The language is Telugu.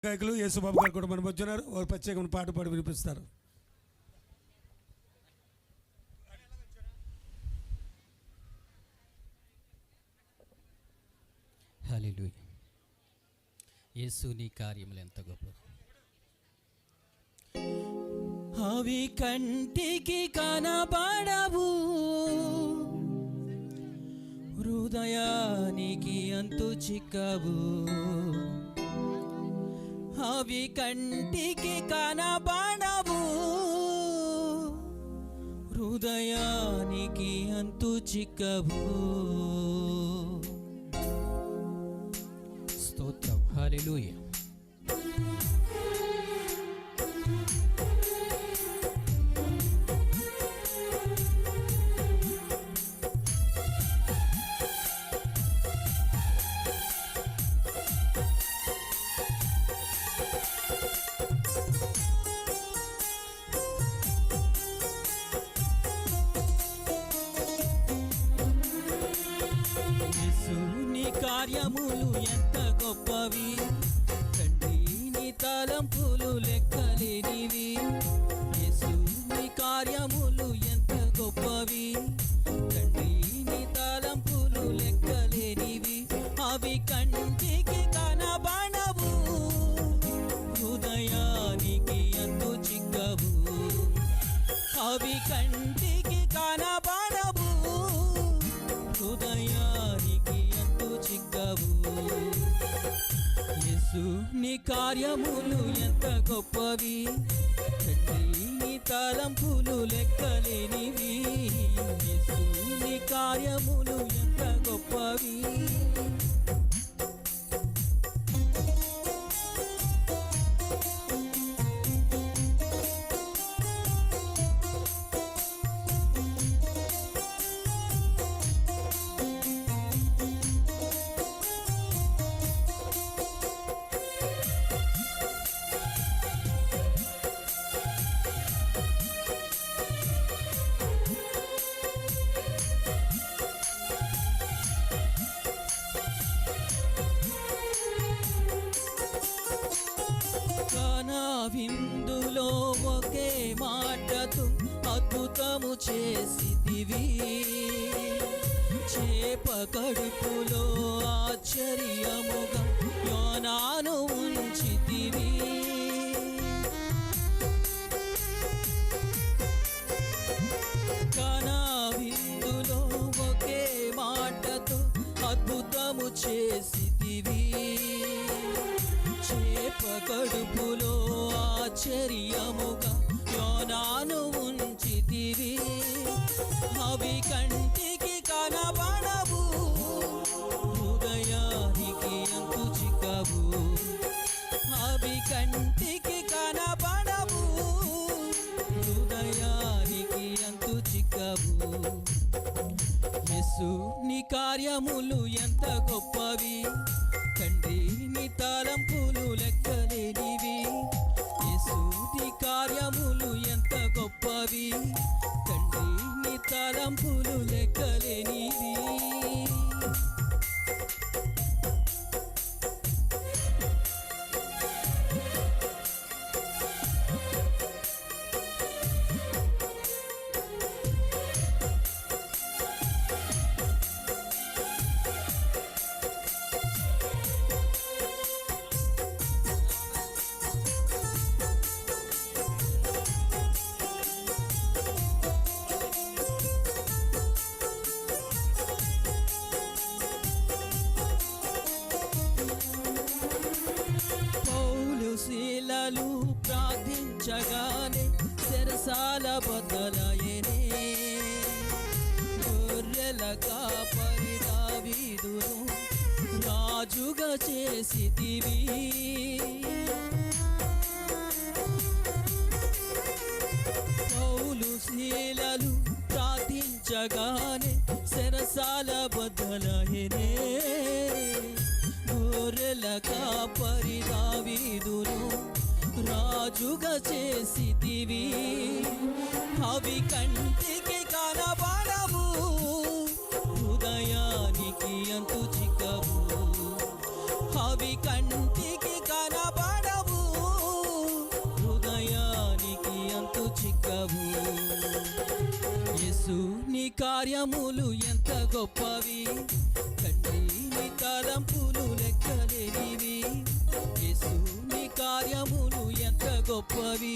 గాయకులు యేసుబాబు గారు కూడా మన మధ్యన్నారు. వారు ప్రత్యేకమైన పాట పాడి వినిపిస్తారు. హల్లెలూయా. యేసు నీ కార్యములు ఎంత గొప్ప. అవి కంటికి కనబడవు, హృదయానికి అంతు చిక్కవు. అవి కంటికి కనబడవు, హృదయానికి అంతు చిక్కవు. స్తోత్రం. హల్లెలూయా. కార్యములు ఎంత గొప్పవి, తండ్రి నీ తలంపులు లెక్కలేనివి. యేసు నీ కార్యములు ఎంత గొప్పవి, తండ్రి నీ తలంపులు లెక్కలేనివి. అవి కంటికి కనబడవు, హృదయానికి అంతు చిక్కవు. అవి కంటికి కనబడవు, హృదయానికి అంతు చిక్కవు. యేసు నీ కార్యములు ఎంత గొప్పవి, తండ్రి నీ తలంపులు లెక్కలేనివి. యేసు నీ కార్యములు ఎంత గొప్పవి. విందులో ఒకే మాటతో అద్భుతము చేసితివి, చేప కడుపులో ఆశ్చర్యముగా యోనాను ఉంచితివి. కానా విందులో ఒకే మాటతో అద్భుతము చేసితివి, చేప కడుపులో ఆశ్చర్యముగా యోనాను ఉంచితివి. అవి కంటికి కనబడవు, హృదయానికి అంతు చిక్కవు. అవి కంటికి కనబడవు, హృదయానికి అంతు చిక్కవు. యేసు నీ కార్యములు ఎంత గొప్పవి, తండ్రి నీ తలంపులు లెక్కలేనివి. యేసు నీ కార్యములు ఎంత గొప్పవి, తండ్రి నీ తలంపులు లెక్కలేనివి. శీలలు ప్రార్థించగానే చెరసాల బద్దలయనే. గొర్రెల కాపరి దావీదును రాజుగా చేసితివి. పౌలు శీలలు ప్రార్థించగానే చెరసాల బద్దలయనే. గొర్రెల కాపరి దావీదును రాజుగా చేసితివి. అవి కంటికి కనబడవు, హృదయానికి అంతు చిక్కవు. అవి కంటికి కనబడవు, యేసు నీ కార్యములు ఎంత గొప్పవి, తండ్రి నీ తలంపులు లెక్కలేనివి. యేసు నీ కార్యములు ఎంత గొప్పవి,